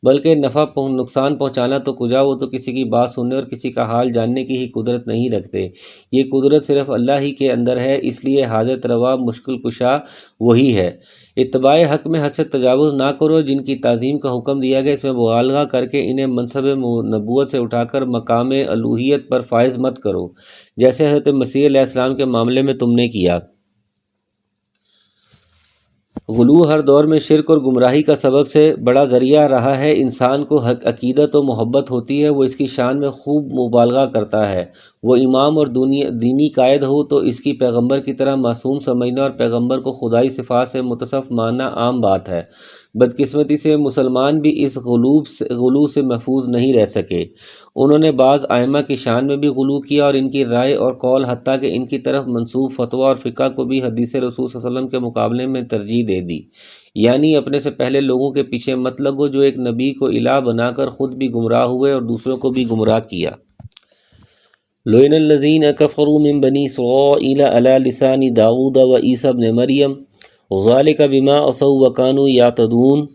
بلکہ نقصان پہنچانا تو کجا، وہ تو کسی کی بات سننے اور کسی کا حال جاننے کی ہی قدرت نہیں رکھتے۔ یہ قدرت صرف اللہ ہی کے اندر ہے، اس لیے حاجت روا مشکل کشا وہی ہے۔ اتباع حق میں حد سے تجاوز نہ کرو، جن کی تعظیم کا حکم دیا گیا اس میں مبالغہ کر کے انہیں منصب نبوت سے اٹھا کر مقام الوہیت پر فائز مت کرو، جیسے حضرت مسیح علیہ السلام کے معاملے میں تم نے کیا۔ غلو ہر دور میں شرک اور گمراہی کا سبب سے بڑا ذریعہ رہا ہے۔ انسان کو عقیدت و محبت ہوتی ہے، وہ اس کی شان میں خوب مبالغہ کرتا ہے۔ وہ امام اور دینی قائد ہو تو اس کی پیغمبر کی طرح معصوم سمجھنا اور پیغمبر کو خدائی صفات سے متصف ماننا عام بات ہے۔ بدقسمتی سے مسلمان بھی اس غلو سے محفوظ نہیں رہ سکے۔ انہوں نے بعض ائمہ کی شان میں بھی غلو کیا اور ان کی رائے اور قول حتیٰ کہ ان کی طرف منسوب فتویٰ اور فقہ کو بھی حدیث رسول صلی اللہ علیہ وسلم کے مقابلے میں ترجیح دے دی۔ یعنی اپنے سے پہلے لوگوں کے پیچھے مت لگو جو ایک نبی کو الہ بنا کر خود بھی گمراہ ہوئے اور دوسروں کو بھی گمراہ کیا۔ لعن الذین کفروا من بنی اسرائیل علی لسان داؤد و عیسیٰ ابن مریم ذالک بما عصوا وکانوا یعتدون۔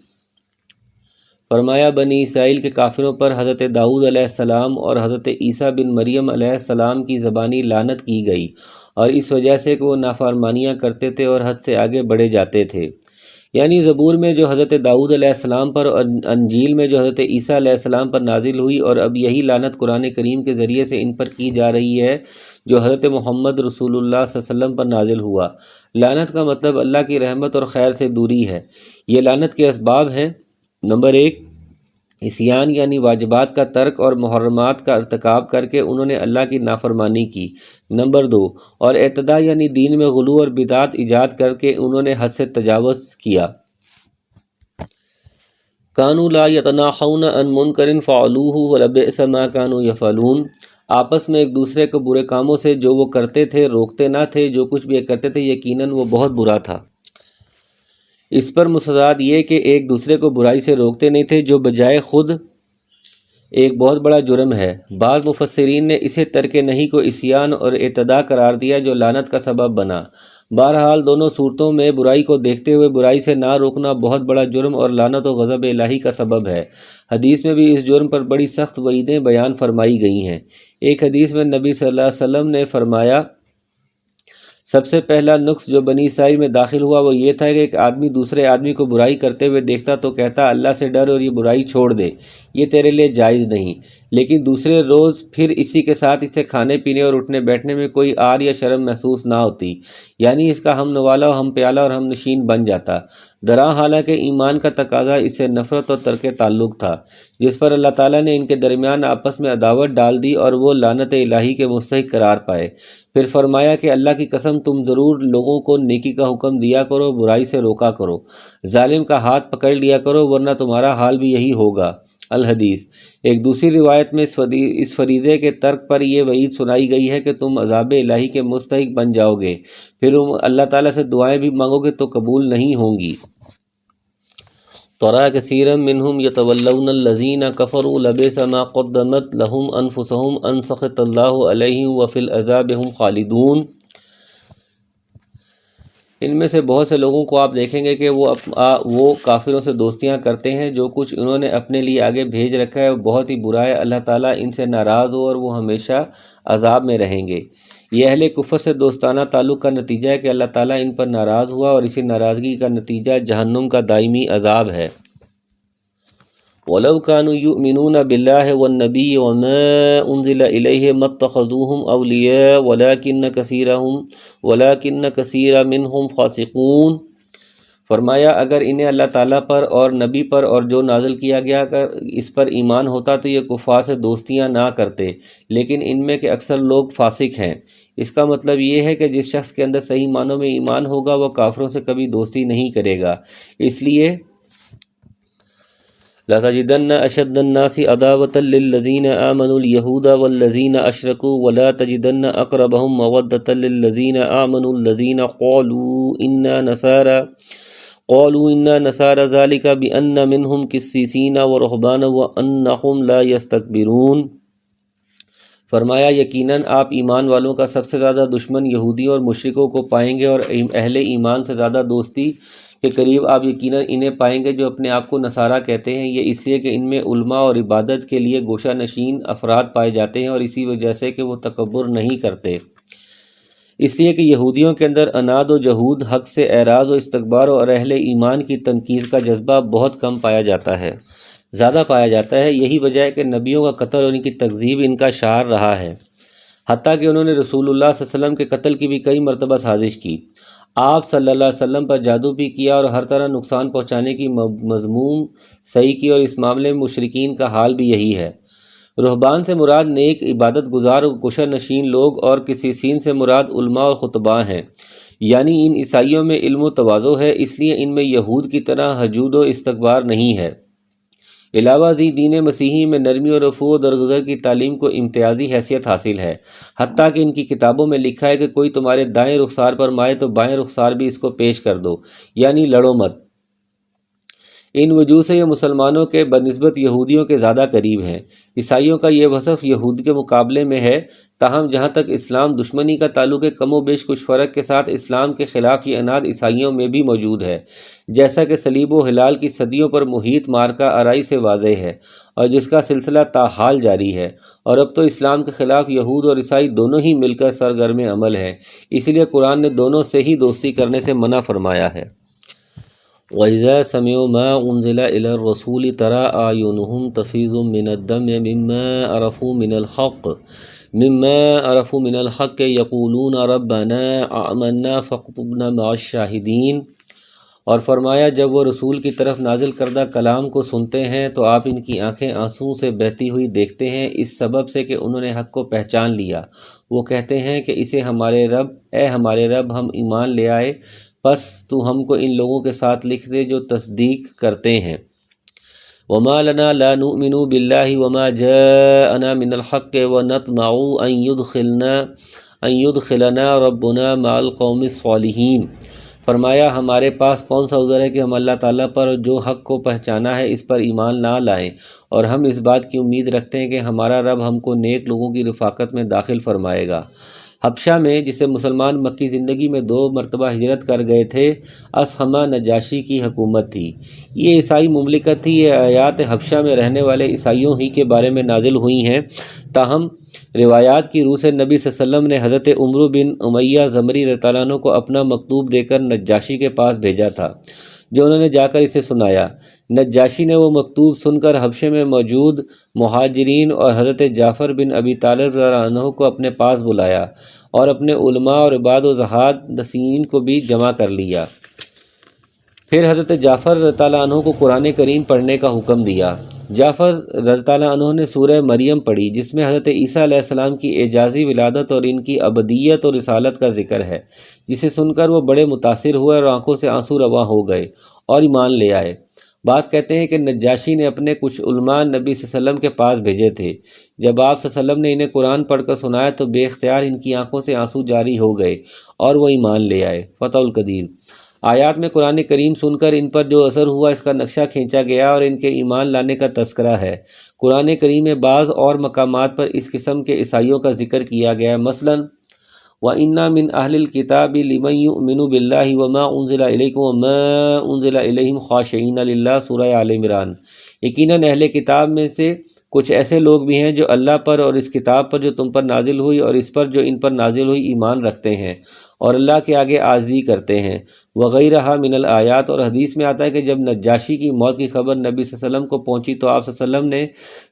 فرمایا بنی اسرائیل کے کافروں پر حضرت داؤد علیہ السلام اور حضرت عیسیٰ بن مریم علیہ السلام کی زبانی لعنت کی گئی، اور اس وجہ سے کہ وہ نافرمانیاں کرتے تھے اور حد سے آگے بڑھے جاتے تھے۔ یعنی زبور میں جو حضرت داؤد علیہ السلام پر اور انجیل میں جو حضرت عیسیٰ علیہ السلام پر نازل ہوئی، اور اب یہی لعنت قرآن کریم کے ذریعے سے ان پر کی جا رہی ہے جو حضرت محمد رسول اللہ صلی اللہ علیہ وسلم پر نازل ہوا۔ لعنت کا مطلب اللہ کی رحمت اور خیر سے دوری ہے۔ یہ لعنت کے اسباب ہیں: نمبر 1، عصیان یعنی واجبات کا ترک اور محرمات کا ارتکاب کر کے انہوں نے اللہ کی نافرمانی کی۔ نمبر 2، اور اعتداء یعنی دین میں غلو اور بدعت ایجاد کر کے انہوں نے حد سے تجاوز کیا۔ کانوا لا یتناہون عن منکر فعلوہ ولبئس ما کانوا یفعلون، آپس میں ایک دوسرے کو برے کاموں سے جو وہ کرتے تھے روکتے نہ تھے، جو کچھ بھی کرتے تھے یقیناً وہ بہت برا تھا۔ اس پر مستداد یہ کہ ایک دوسرے کو برائی سے روکتے نہیں تھے، جو بجائے خود ایک بہت بڑا جرم ہے۔ بعض مفسرین نے اسے ترک نہیں کو عصیان اور اعتداء قرار دیا جو لعنت کا سبب بنا۔ بہرحال دونوں صورتوں میں برائی کو دیکھتے ہوئے برائی سے نہ روکنا بہت بڑا جرم اور لعنت و غضب الہی کا سبب ہے۔ حدیث میں بھی اس جرم پر بڑی سخت وعیدیں بیان فرمائی گئی ہیں۔ ایک حدیث میں نبی صلی اللہ علیہ وسلم نے فرمایا، سب سے پہلا نقص جو بنی اسرائیل میں داخل ہوا وہ یہ تھا کہ ایک آدمی دوسرے آدمی کو برائی کرتے ہوئے دیکھتا تو کہتا اللہ سے ڈر اور یہ برائی چھوڑ دے، یہ تیرے لیے جائز نہیں، لیکن دوسرے روز پھر اسی کے ساتھ اسے کھانے پینے اور اٹھنے بیٹھنے میں کوئی آر یا شرم محسوس نہ ہوتی، یعنی اس کا ہم نوالا و ہم پیالہ اور ہم نشین بن جاتا۔ درا حالانکہ ایمان کا تقاضا اس سے نفرت اور ترک تعلق تھا، جس پر اللہ تعالیٰ نے ان کے درمیان آپس میں عداوت ڈال دی اور وہ لعنت الہی کے مستحق قرار پائے۔ پھر فرمایا کہ اللہ کی قسم تم ضرور لوگوں کو نیکی کا حکم دیا کرو، برائی سے روکا کرو، ظالم کا ہاتھ پکڑ لیا کرو ورنہ تمہارا حال بھی یہی ہوگا۔ الحدیث۔ ایک دوسری روایت میں اس فریضے کے ترک پر یہ وعید سنائی گئی ہے کہ تم عذاب الہی کے مستحق بن جاؤ گے، پھر اللہ تعالیٰ سے دعائیں بھی مانگو گے تو قبول نہیں ہوں گی۔ ترى كثيرا منهم يتولون الذين كفروا لبئس ما قدمت لهم انفسهم ان سخط الله عليهم وفي العذاب هم خالدون۔ ان میں سے بہت سے لوگوں کو آپ دیکھیں گے کہ وہ کافروں سے دوستیاں کرتے ہیں، جو کچھ انہوں نے اپنے لیے آگے بھیج رکھا ہے وہ بہت ہی برا ہے، اللہ تعالیٰ ان سے ناراض ہو اور وہ ہمیشہ عذاب میں رہیں گے۔ یہ اہل کفر سے دوستانہ تعلق کا نتیجہ ہے کہ اللہ تعالیٰ ان پر ناراض ہوا اور اسی ناراضگی کا نتیجہ جہنم کا دائمی عذاب ہے۔ وَلَوْ كَانُوا يُؤْمِنُونَ بِاللَّهِ وَالنَّبِيِّ وَمَا أُنزِلَ إِلَيْهِ مَا اتَّخَذُوهُمْ أَوْلِيَاءَ وَلَكِنَّ كَثِيرًا مِنْهُمْ فَاسِقُونَ۔ فرمایا اگر انہیں اللہ تعالیٰ پر اور نبی پر اور جو نازل کیا گیا اس پر ایمان ہوتا تو یہ کفار سے دوستیاں نہ کرتے، لیکن ان میں کے اکثر لوگ فاسق ہیں۔ اس کا مطلب یہ ہے کہ جس شخص کے اندر صحیح معنوں میں ایمان ہوگا وہ کافروں سے کبھی دوستی نہیں کرے گا۔ اس لیے لَتَجِدَنَّ أَشَدَّ النَّاسِ عَدَاوَةً لِلَّذِينَ آمَنُوا الْيَهُودَ وَالَّذِينَ أَشْرَكُوا وَلَا تَجِدَنَّ أَقْرَبَهُمْ مَوَدَّةً لِلَّذِينَ آمَنُوا الَّذِينَ قَالُوا إِنَّا نَصَارَى ذَلِكَ بِأَنَّ مِنْهُمْ قِسِّيسِينَ وَرُهْبَانًا وَأَنَّهُمْ لَا يَسْتَكْبِرُونَ۔ فرمایا یقیناً آپ ایمان والوں کا سب سے زیادہ دشمن یہودیوں اور مشرکوں کو پائیں گے، اور اہل ایمان سے زیادہ دوستی کے قریب آپ یقیناً انہیں پائیں گے جو اپنے آپ کو نصارہ کہتے ہیں۔ یہ اس لیے کہ ان میں علماء اور عبادت کے لیے گوشہ نشین افراد پائے جاتے ہیں، اور اسی وجہ سے کہ وہ تکبر نہیں کرتے، اس لیے کہ یہودیوں کے اندر عناد و جہود، حق سے اعراض و استکبار اور اہل ایمان کی تنقید کا جذبہ بہت کم پایا جاتا ہے، زیادہ پایا جاتا ہے۔ یہی وجہ ہے کہ نبیوں کا قتل اور ان کی تکذیب ان کا شعار رہا ہے، حتیٰ کہ انہوں نے رسول اللہ صلی اللہ علیہ وسلم کے قتل کی بھی کئی مرتبہ سازش کی، آپ صلی اللہ علیہ وسلم پر جادو بھی کیا اور ہر طرح نقصان پہنچانے کی مذموم صحیح کی، اور اس معاملے میں مشرکین کا حال بھی یہی ہے۔ رہبان سے مراد نیک عبادت گزار اور گوشہ نشین لوگ، اور قسیسین سے مراد علماء اور خطباء ہیں، یعنی ان عیسائیوں میں علم و تواضع ہے، اس لیے ان میں یہود کی طرح حجود و استکبار نہیں ہے۔ علاوہ ازیں دین مسیحی میں نرمی اور رفع و درگزر کی تعلیم کو امتیازی حیثیت حاصل ہے، حتیٰ کہ ان کی کتابوں میں لکھا ہے کہ کوئی تمہارے دائیں رخسار پر مائے تو بائیں رخسار بھی اس کو پیش کر دو، یعنی لڑو مت۔ ان وجوہ سے یہ مسلمانوں کے بنسبت یہودیوں کے زیادہ قریب ہیں۔ عیسائیوں کا یہ وصف یہود کے مقابلے میں ہے، تاہم جہاں تک اسلام دشمنی کا تعلق ہے، کم و بیش کچھ فرق کے ساتھ اسلام کے خلاف یہ عناد عیسائیوں میں بھی موجود ہے، جیسا کہ صلیب و ہلال کی صدیوں پر محیط مارکہ آرائی سے واضح ہے، اور جس کا سلسلہ تاحال جاری ہے، اور اب تو اسلام کے خلاف یہود اور عیسائی دونوں ہی مل کر سرگرم عمل ہیں، اس لیے قرآن نے دونوں سے ہی دوستی کرنے سے منع فرمایا ہے۔ وَإِذَا سَمِعُوا مَا أُنزِلَ إِلَى الرَّسُولِ تَرَىٰ أَعْيُنُهُمْ تَفِيضُ مِنَ الدَّمْعِ مِمَّا عَرَفُوا مِنَ الْحَقِّ يَقُولُونَ رَبَّنَا آمَنَّا فَاكْتُبْنَا مَعَ الشَّاهِدِينَ۔ اور فرمایا جب وہ رسول کی طرف نازل کردہ کلام کو سنتے ہیں تو آپ ان کی آنکھیں آنسوں سے بہتی ہوئی دیکھتے ہیں، اس سبب سے کہ انہوں نے حق کو پہچان لیا۔ وہ کہتے ہیں کہ اسے اے ہمارے رب ہم ایمان لے آئے، پس تو ہم کو ان لوگوں کے ساتھ لکھ دے جو تصدیق کرتے ہیں۔ وَمَا لَنَا لَا نُؤْمِنُ بِاللَّهِ وَمَا جَاءَنَا مِنَ الْحَقِّ وَنَطْمَعُ أَن يُدْخِلَنَا رَبُّنَا مَعَ الْقَوْمِ الصَّالِحِينَ۔ فرمایا ہمارے پاس کون سا عذر ہے کہ ہم اللہ تعالیٰ پر جو حق کو پہچانا ہے اس پر ایمان نہ لائیں، اور ہم اس بات کی امید رکھتے ہیں کہ ہمارا رب ہم کو نیک لوگوں کی رفاقت میں داخل فرمائے گا۔ حبشہ میں، جسے مسلمان مکی زندگی میں 2 مرتبہ ہجرت کر گئے تھے، اصحمہ نجاشی کی حکومت تھی۔ یہ عیسائی مملکت تھی۔ یہ آیات حبشہ میں رہنے والے عیسائیوں ہی کے بارے میں نازل ہوئی ہیں، تاہم روایات کی روح سے نبی صلی اللہ علیہ وسلم نے حضرت عمرو بن امیہ زمری رضی اللہ عنہ کو اپنا مکتوب دے کر نجاشی کے پاس بھیجا تھا، جو انہوں نے جا کر اسے سنایا۔ نجاشی نے وہ مکتوب سن کر حبشے میں موجود مہاجرین اور حضرت جعفر بن ابی طالب رضی اللہ عنہ کو اپنے پاس بلایا اور اپنے علماء اور عباد و زہاد نسین کو بھی جمع کر لیا۔ پھر حضرت جعفر رضی اللہ عنہ کو قرآن کریم پڑھنے کا حکم دیا۔ جعفر رضی اللہ عنہ نے سورہ مریم پڑھی، جس میں حضرت عیسیٰ علیہ السلام کی اعجازی ولادت اور ان کی ابدیت اور رسالت کا ذکر ہے، جسے سن کر وہ بڑے متاثر ہوئے اور آنکھوں سے آنسو رواں ہو گئے اور ایمان لے آئے۔ بعض کہتے ہیں کہ نجاشی نے اپنے کچھ علماء نبی صلی اللہ علیہ وسلم کے پاس بھیجے تھے۔ جب آپ صلی اللہ علیہ وسلم نے انہیں قرآن پڑھ کر سنایا تو بے اختیار ان کی آنکھوں سے آنسو جاری ہو گئے اور وہ ایمان لے آئے۔ فتح القدیر۔ آیات میں قرآن کریم سن کر ان پر جو اثر ہوا اس کا نقشہ کھینچا گیا اور ان کے ایمان لانے کا تذکرہ ہے۔ قرآن کریم میں بعض اور مقامات پر اس قسم کے عیسائیوں کا ذکر کیا گیا ہے، مثلاً وَإِنَّا مِنْ أَهْلِ الْكِتَابِ لِمَنْ يُؤْمِنُ بِاللَّهِ وَمَا أُنزِلَ إِلَيْكُمْ وَمَا أُنزِلَ إِلَيْهِمْ خَاشِعِينَ لِلَّهِ سورہ آل عمران۔ یقیناً اہل کتاب میں سے کچھ ایسے لوگ بھی ہیں جو اللہ پر اور اس کتاب پر جو تم پر نازل ہوئی اور اس پر جو ان پر نازل ہوئی ایمان رکھتے ہیں اور اللہ کے آگے عاجزی کرتے ہیں۔ وغیرہ من الآیات۔ اور حدیث میں آتا ہے کہ جب نجاشی کی موت کی خبر نبی صلی اللہ علیہ وسلم کو پہنچی تو آپ صلی اللہ علیہ وسلم نے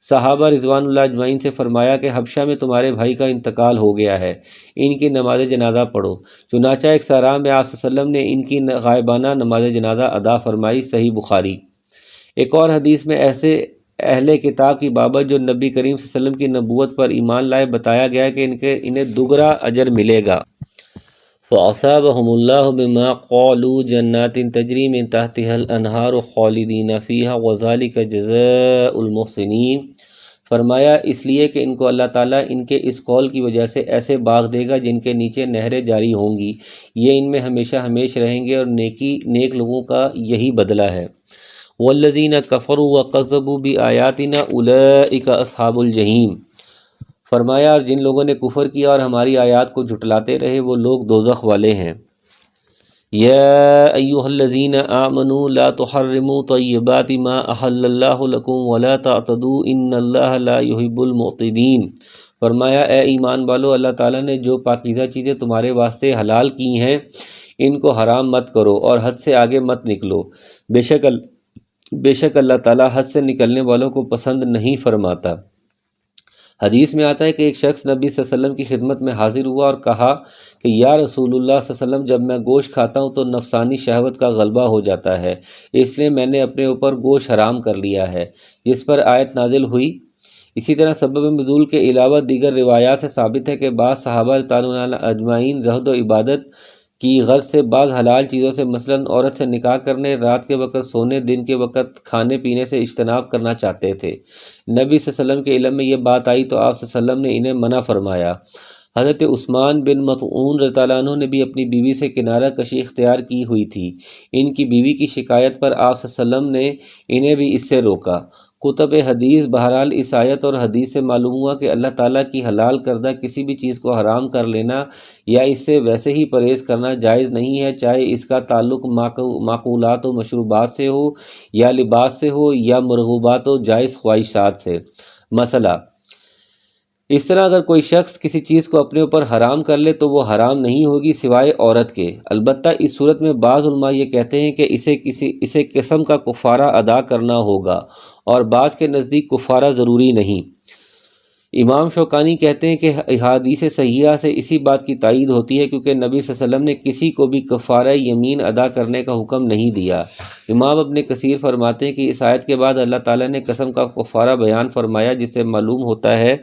صحابہ رضوان اللہ اجمعین سے فرمایا کہ حبشہ میں تمہارے بھائی کا انتقال ہو گیا ہے، ان کی نماز جنازہ پڑھو۔ چنانچہ ایک صحرا میں آپ صلی اللہ علیہ وسلم نے ان کی غائبانہ نماز جنازہ ادا فرمائی۔ صحیح بخاری۔ ایک اور حدیث میں ایسے اہل کتاب کی بابت جو نبی کریم صلی اللہ علیہ وسلم کی نبوت پر ایمان لائے بتایا گیا ہے کہ انہیں دوگرا اجر ملے گا۔ فَأَصَابَهُمُ اللَّهُ بِمَا قَالُوا جَنَّاتٍ تَجْرِي مِن تَحْتِهَا الْأَنْهَارُ خَالِدِينَ فِيهَا وَذَلِكَ جَزَاءُ الْمُحْسِنِينَ۔ فرمایا اس لیے کہ ان کو اللہ تعالیٰ ان کے اس قول کی وجہ سے ایسے باغ دے گا جن کے نیچے نہریں جاری ہوں گی، یہ ان میں ہمیشہ ہمیش رہیں گے، اور نیک لوگوں کا یہی بدلہ ہے۔ وَالَّذِينَ كَفَرُوا وَكَذَّبُوا بِآيَاتِنَا أُولَئِكَ أَصْحَابُ الْجَحِيمِ۔ فرمایا اور جن لوگوں نے کفر کیا اور ہماری آیات کو جھٹلاتے رہے وہ لوگ دوزخ والے ہیں۔ یا ایھا الذین آمنوا لا تحرموا طیبات ما احل اللہ لکم ولا تعتدوا ان اللہ لا يحب المعتدین۔ فرمایا اے ایمان والو، اللہ تعالیٰ نے جو پاکیزہ چیزیں تمہارے واسطے حلال کی ہیں ان کو حرام مت کرو اور حد سے آگے مت نکلو، بے شک اللہ تعالیٰ حد سے نکلنے والوں کو پسند نہیں فرماتا۔ حدیث میں آتا ہے کہ ایک شخص نبی صلی اللہ علیہ وسلم کی خدمت میں حاضر ہوا اور کہا کہ یا رسول اللہ صلی اللہ علیہ وسلم، جب میں گوشت کھاتا ہوں تو نفسانی شہوت کا غلبہ ہو جاتا ہے، اس لیے میں نے اپنے اوپر گوشت حرام کر لیا ہے، جس پر آیت نازل ہوئی۔ اسی طرح سبب نزول کے علاوہ دیگر روایات سے ثابت ہے کہ بعض صحابہ رضی اللہ عنہم اجمعین زہد و عبادت کی غرض سے بعض حلال چیزوں سے مثلاً عورت سے نکاح کرنے، رات کے وقت سونے، دن کے وقت کھانے پینے سے اجتناب کرنا چاہتے تھے۔ نبی صلی اللہ علیہ وسلم کے علم میں یہ بات آئی تو آپ صلی اللہ علیہ وسلم نے انہیں منع فرمایا۔ حضرت عثمان بن مطعون رضی اللہ عنہ نے بھی اپنی بیوی سے کنارہ کشی اختیار کی ہوئی تھی۔ ان کی بیوی کی شکایت پر آپ صلی اللہ علیہ وسلم نے انہیں بھی اس سے روکا۔ کتب حدیث بہرحال اس آیت اور حدیث سے معلوم ہوا کہ اللہ تعالیٰ کی حلال کردہ کسی بھی چیز کو حرام کر لینا یا اس سے ویسے ہی پرہیز کرنا جائز نہیں ہے، چاہے اس کا تعلق معقولات و مشروبات سے ہو یا لباس سے ہو یا مرغوبات و جائز خواہشات سے۔ مسئلہ، اس طرح اگر کوئی شخص کسی چیز کو اپنے اوپر حرام کر لے تو وہ حرام نہیں ہوگی سوائے عورت کے۔ البتہ اس صورت میں بعض علماء یہ کہتے ہیں کہ اسے قسم کا کفارہ ادا کرنا ہوگا، اور بعض کے نزدیک کفارہ ضروری نہیں۔ امام شوکانی کہتے ہیں کہ احادیث صحیحہ سے اسی بات کی تائید ہوتی ہے، کیونکہ نبی صلی اللہ علیہ وسلم نے کسی کو بھی کفارہ یمین ادا کرنے کا حکم نہیں دیا۔ امام ابن کثیر فرماتے ہیں کہ اس آیت کے بعد اللہ تعالیٰ نے قسم کا کفارہ بیان فرمایا، جس سے معلوم ہوتا ہے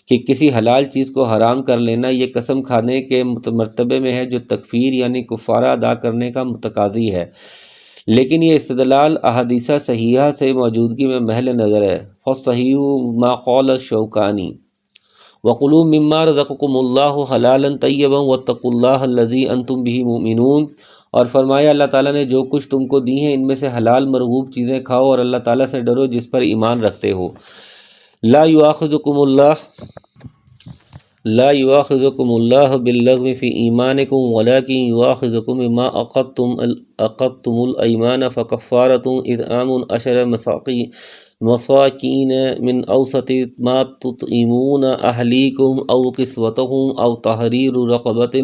کہ کسی حلال چیز کو حرام کر لینا یہ قسم کھانے کے مرتبے میں ہے جو تکفیر یعنی کفارہ ادا کرنے کا متقاضی ہے، لیکن یہ استدلال احادیث صحیحہ سے موجودگی میں محل نظر ہے۔ فالصحیح ما قال الشوکانی وَقُلُوا مِمَّا رَزَقَكُمُ اللَّهُ حَلَالًا طَيِّبًا وَاتَّقُوا اللَّهَ الَّذِي أَنْتُمْ بِهِ مُؤْمِنُونَ، اور فرمایا اللہ تعالیٰ نے جو کچھ تم کو دی ہیں ان میں سے حلال مرغوب چیزیں کھاؤ اور اللہ تعالیٰ سے ڈرو جس پر ایمان رکھتے ہو۔ لا يؤاخذكم الله باللغو في إيمانكم ولكن يؤاخذكم بما عقدتم الأيمان فكفارة إطعام 10 مساكين من أوسط ما تطعمون أهليكم أو كسوتهم أو تحرير رقبة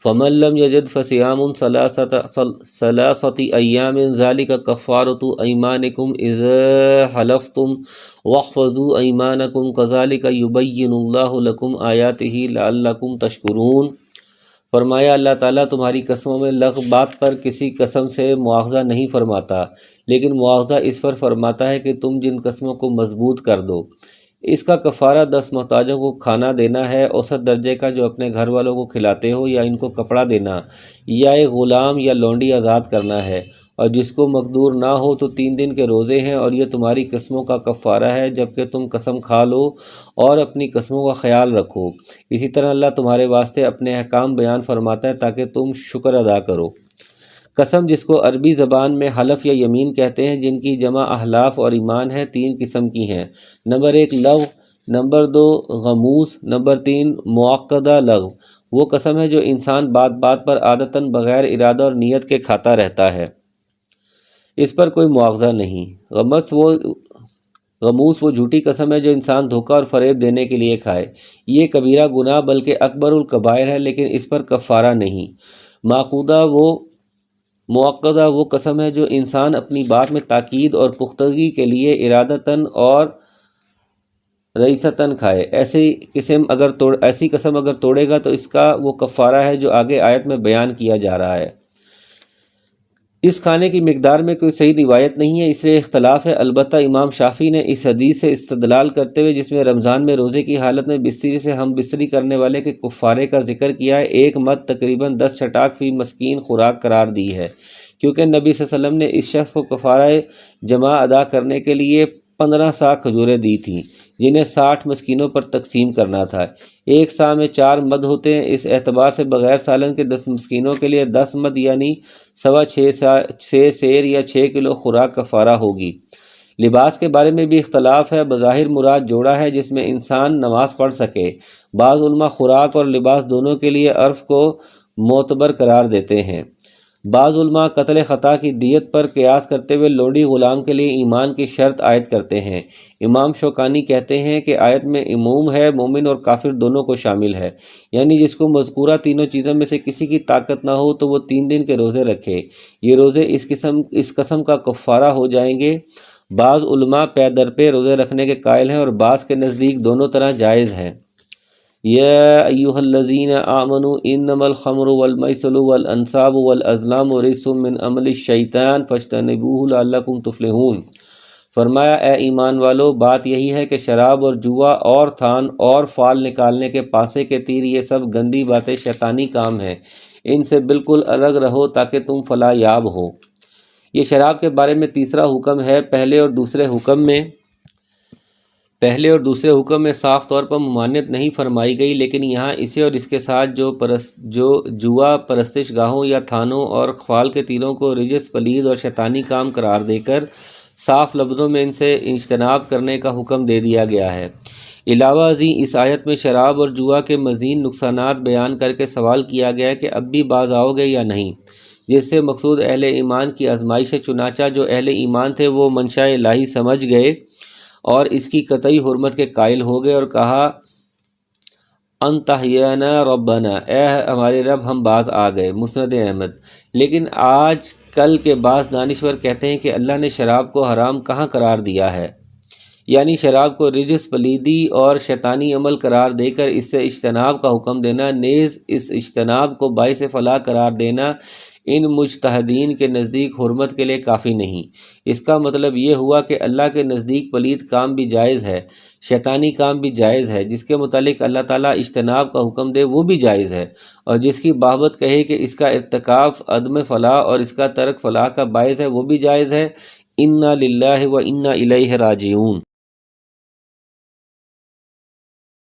فمن لم يجد فصيام 3 أيام ذلك كفارة أيمانكم إذا حلفتم واحفظوا أيمانكم كذلك يبين الله لكم آياته لعلكم تشكرون۔ فرمایا اللہ تعالیٰ تمہاری قسموں میں لغو بات پر کسی قسم سے مواخذہ نہیں فرماتا، لیکن مواخذہ اس پر فرماتا ہے کہ تم جن قسموں کو مضبوط کر دو، اس کا کفارہ 10 محتاجوں کو کھانا دینا ہے اوسط درجے کا جو اپنے گھر والوں کو کھلاتے ہو، یا ان کو کپڑا دینا، یا ایک غلام یا لونڈی آزاد کرنا ہے، اور جس کو مقدور نہ ہو تو 3 دن کے روزے ہیں، اور یہ تمہاری قسموں کا کفارہ ہے جبکہ تم قسم کھا لو اور اپنی قسموں کا خیال رکھو۔ اسی طرح اللہ تمہارے واسطے اپنے احکام بیان فرماتا ہے تاکہ تم شکر ادا کرو۔ قسم جس کو عربی زبان میں حلف یا یمین کہتے ہیں، جن کی جمع احلاف اور ایمان ہے، 3 قسم کی ہیں۔ نمبر 1 لغو، نمبر 2 غموس، نمبر 3 معقدہ لغو۔ وہ قسم ہے جو انسان بات بات پر عادتاً بغیر ارادہ اور نیت کے کھاتا رہتا ہے، اس پر کوئی مواخذہ نہیں۔ غموس وہ جھوٹی قسم ہے جو انسان دھوکہ اور فریب دینے کے لیے کھائے، یہ کبیرہ گناہ بلکہ اکبر الکبائر ہے، لیکن اس پر کفارہ نہیں۔ معقدہ وہ قسم ہے جو انسان اپنی بات میں تاکید اور پختگی کے لیے ارادتاً اور رئیستاً کھائے، ایسی قسم اگر توڑے گا تو اس کا وہ کفارہ ہے جو آگے آیت میں بیان کیا جا رہا ہے۔ اس کھانے کی مقدار میں کوئی صحیح روایت نہیں ہے، اس لیے اختلاف ہے۔ البتہ امام شافعی نے اس حدیث سے استدلال کرتے ہوئے جس میں رمضان میں روزے کی حالت میں بستری سے ہم بستری کرنے والے کے کفارے کا ذکر کیا ہے، 1 مد تقریباً 10 چھٹاک فی مسکین خوراک قرار دی ہے، کیونکہ نبی صلی اللہ علیہ وسلم نے اس شخص کو کفارہ جمع ادا کرنے کے لیے 15 سا کھجوریں دی تھیں، جنہیں 60 مسکینوں پر تقسیم کرنا تھا۔ 1 سا میں 4 مد ہوتے ہیں، اس اعتبار سے بغیر سالن کے 10 مسکینوں کے لیے 10 مد یعنی 6.25 سیر یا 6 کلو خوراک کفارہ ہوگی۔ لباس کے بارے میں بھی اختلاف ہے، بظاہر مراد جوڑا ہے جس میں انسان نماز پڑھ سکے۔ بعض علماء خوراک اور لباس دونوں کے لیے عرف کو معتبر قرار دیتے ہیں۔ بعض علماء قتل خطا کی دیت پر قیاس کرتے ہوئے لونڈی غلام کے لیے ایمان کی شرط عائد کرتے ہیں۔ امام شوکانی کہتے ہیں کہ آیت میں عموم ہے، مومن اور کافر دونوں کو شامل ہے، یعنی جس کو مذکورہ تینوں چیزوں میں سے کسی کی طاقت نہ ہو تو وہ 3 دن کے روزے رکھے، یہ روزے اس قسم کا کفارہ ہو جائیں گے۔ بعض علماء پے در پہ روزے رکھنے کے قائل ہیں اور بعض کے نزدیک دونوں طرح جائز ہیں۔ یا ایھا الذین آمنوا انما الخمر والمیسر والانصاب والازلام رجس من عمل الشیطان فاجتنبوہ لعلکم تفلحون۔ فرمایا اے ایمان والو، بات یہی ہے کہ شراب اور جوا اور تھان اور فال نکالنے کے پاسے کے تیر یہ سب گندی باتیں شیطانی کام ہیں، ان سے بالکل الگ رہو تاکہ تم فلاح یاب ہو۔ یہ شراب کے بارے میں تیسرا حکم ہے۔ پہلے اور دوسرے حکم میں صاف طور پر ممانعت نہیں فرمائی گئی، لیکن یہاں اسے اور اس کے ساتھ جو جوا پرستش گاہوں یا تھانوں اور فال کے تیروں کو رجس، پلید اور شیطانی کام قرار دے کر صاف لفظوں میں ان سے اجتناب کرنے کا حکم دے دیا گیا ہے۔ علاوہ ازیں اس آیت میں شراب اور جوا کے مزید نقصانات بیان کر کے سوال کیا گیا ہے کہ اب بھی باز آؤ گے یا نہیں، جس سے مقصود اہل ایمان کی آزمائش ہے۔ چنانچہ جو اہل ایمان تھے وہ منشاء الہی سمجھ گئے اور اس کی قطعی حرمت کے قائل ہو گئے اور کہا انت حیانا ربنا، اے ہمارے رب ہم باز آ گئے۔ مسند احمد۔ لیکن آج کل کے بعض دانشور کہتے ہیں کہ اللہ نے شراب کو حرام کہاں قرار دیا ہے، یعنی شراب کو رجس، پلیدی اور شیطانی عمل قرار دے کر اس سے اجتناب کا حکم دینا، نیز اس اجتناب کو باعث فلاح قرار دینا ان مجتہدین کے نزدیک حرمت کے لیے کافی نہیں۔ اس کا مطلب یہ ہوا کہ اللہ کے نزدیک پلید کام بھی جائز ہے، شیطانی کام بھی جائز ہے، جس کے متعلق اللہ تعالیٰ اجتناب کا حکم دے وہ بھی جائز ہے، اور جس کی بابت کہے کہ اس کا ارتکاب عدم فلاح اور اس کا ترک فلاح کا باعث ہے وہ بھی جائز ہے۔ انا للہ و انا الیہ راجعون۔